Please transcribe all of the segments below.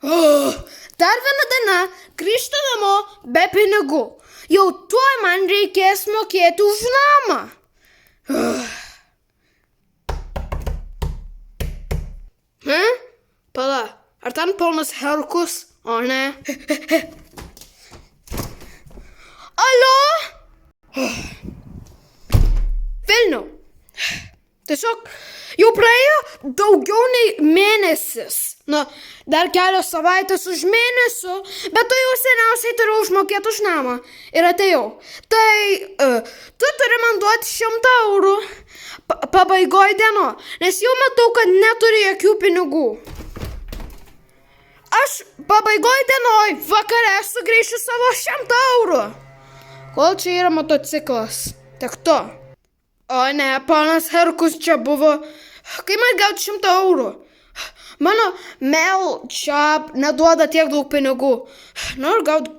Dar viena diena grįžtu namo be pinigų. Jau tuoj man reikės mokėti už namą. Pala, ar ten ponas Herkus? O ne. Alio? Vilniau. Tiesiog jau praėjo daugiau nei mėnesis. Dar kelios savaitės už mėnesių, bet tu jau seniausiai turiu užmokėti už namą. Ir atėjau. Tai tu turi man duoti 100 eurų pabaigoj dieno, nes jau matau, kad neturi jokių pinigų. Aš pabaigoj dienoj vakare sugrįšiu savo 100 eurų. Kol čia yra motociklas, tik tu. O ne, ponas Herkus čia buvo. Kai man gauti 100 eurų? Mano mail job neduoda tiek daug pinigų. Noriu gauti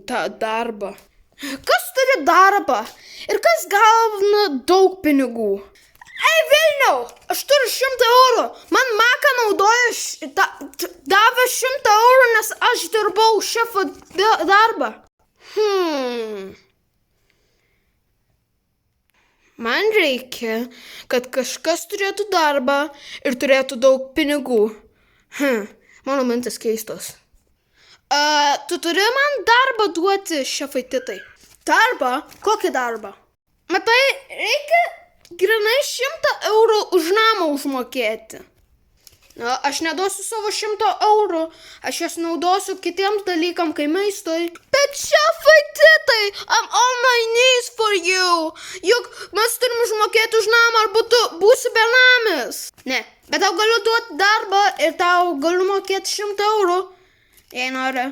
tą darbą. Kas turi darbą? Ir kas gauna daug pinigų? Ei, Vilniau, aš turiu 100 eurų. Man Maka naudoja, davė 100 eurų, nes aš dirbau šefo darbą. Man reikia, kad kažkas turėtų darbą ir turėtų daug pinigų. Mano mintis keistos. Tu turi man darbą duoti, šefai Titai. Darbą? Kokį darbą? Matai, reikia grinai 100 eurų už namą užmokėti. Aš neduosiu savo 100 eurų, aš jas naudosiu kitiems dalykam, kai maistui. Bet šefai Titai, I'm on my knees for you. Juk mes turim užmokėti už namą, arba tu būsi benamis. Ne, bet tau galiu duoti darbą ir tau galiu mokėti 100 eurų, jei nori.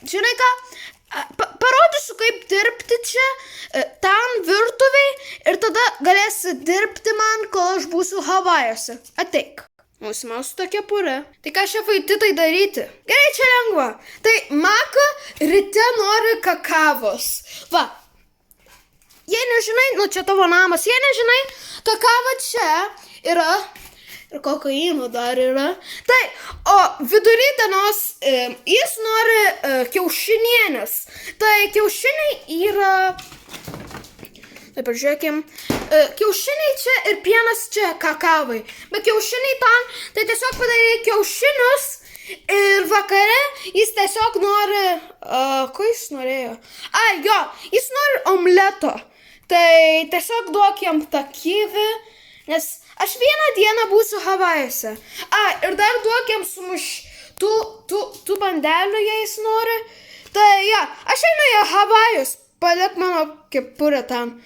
Žinai ką, parodysiu, kaip dirbti čia, ten virtuviai, ir tada galėsi dirbti man, kol aš būsiu Havajuose. Ateik. Nusimausiu tą kepurę. Tai ką šefai Titai daryti? Gerai, čia lengva. Tai Maka ryte nori kakavos. Va. Jei nežinai, čia tavo namas, jei nežinai, kakava čia yra. Ir kokaino dar yra. Tai, o vidury dienos jis nori kiaušinienės. Tai kiaušiniai yra. Tai pažiūrėkim, kiaušiniai čia ir pienas čia kakavai. Bet kiaušiniai ten, tai tiesiog padarė kiaušinius ir vakare jis tiesiog nori, ko jis norėjo? Jis nori omleto. Tai tiesiog duok jam tą kivį, nes aš vieną dieną būsiu Havajuose. Ir dar duok jam tų bandelių, jei jis nori. Tai aš einu į Havajus, palik mano kepurę ten.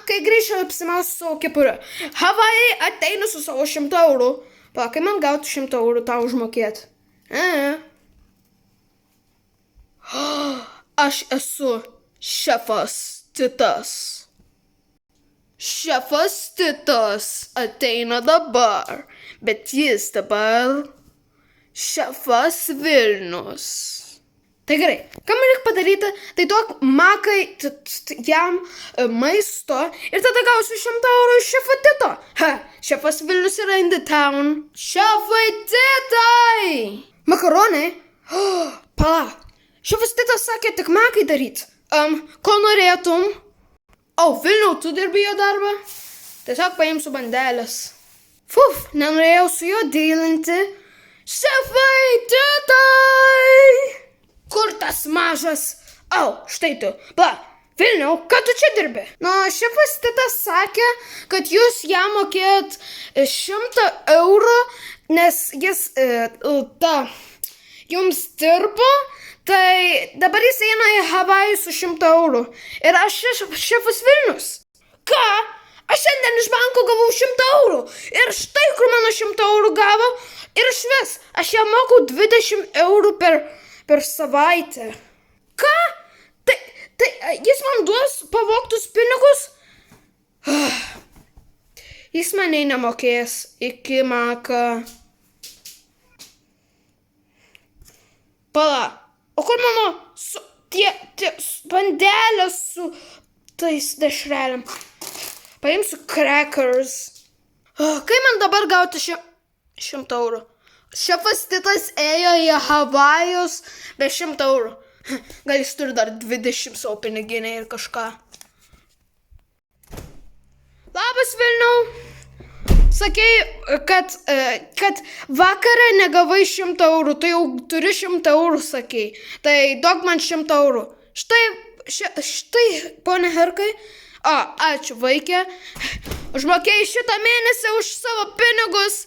Kai grįšiu, apsimausiu savo kepurę. Havajai ateinu su savo 100 eurų. Kai man gauti 100 eurų tau užmokėti. Aš esu šefas Titas. Šefas Titas ateina dabar, bet jis dabar šefas Vilnius. Tai gerai, ką man reikia padaryti, tai duok Makai jam maisto ir tada gausiu 100 eurų iš šefo Tito. Šefas Vilnius yra in the town. Šefai Titai! Makaronai? Pala, šefas Titas sakė tik Makai daryti. Ko norėtum? Vilniau, tu dirbi jo darbą? Tiesiog paimsiu bandelės. Nenorėjau su juo dylinti. Šefai Titai! Kur tas mažas? Štai tu. Vilniau, ką tu čia dirbi? Šefas Titas sakė, kad jūs jam mokėjot 100 eurų, nes jis jums dirbo, tai dabar jis eina į Havajų su 100 eurų. Ir aš šefas Vilnius. Ką? Aš šiandien iš banko gavau 100 eurų. Ir štai, kur mano 100 eurų gavo. Ir išvis, aš jam mokau 20 eurų per savaitę. Ką? Tai jis man duos pavogtus pinigus? Jis mane nemokės iki Maka. Pala, o kur mano tie bandelės su tais dešrelėm? Paimsiu crackers. Kai man dabar gauti 100 eurų? Šefas Titas ėjo į Havajus be 100 eurų. Gal jis turi dar 20 savo piniginę ir kažką. Labas, Vilniau. Sakei, kad vakarą negavai 100 eurų, tai jau turi 100 eurų, sakei. Tai duok man 100 eurų. Štai, pone Herkai. Ačiū, vaikė. Užmokėjai šitą mėnesį už savo pinigus.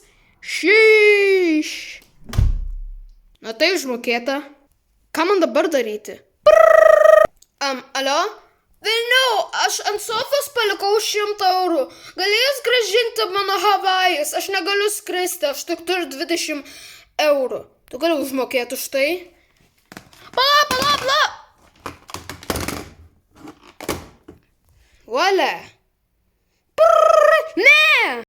Šyš. Na tai užmokėta. Ką man dabar daryti? Alio? Vilniau, aš ant sofos palikau 100 eurų. Gali jūs grąžinti mano Havajus? Aš negaliu skristi, aš tik turiu 20 eurų. Tu gali užmokėti už tai? Pala! Uole. Ne!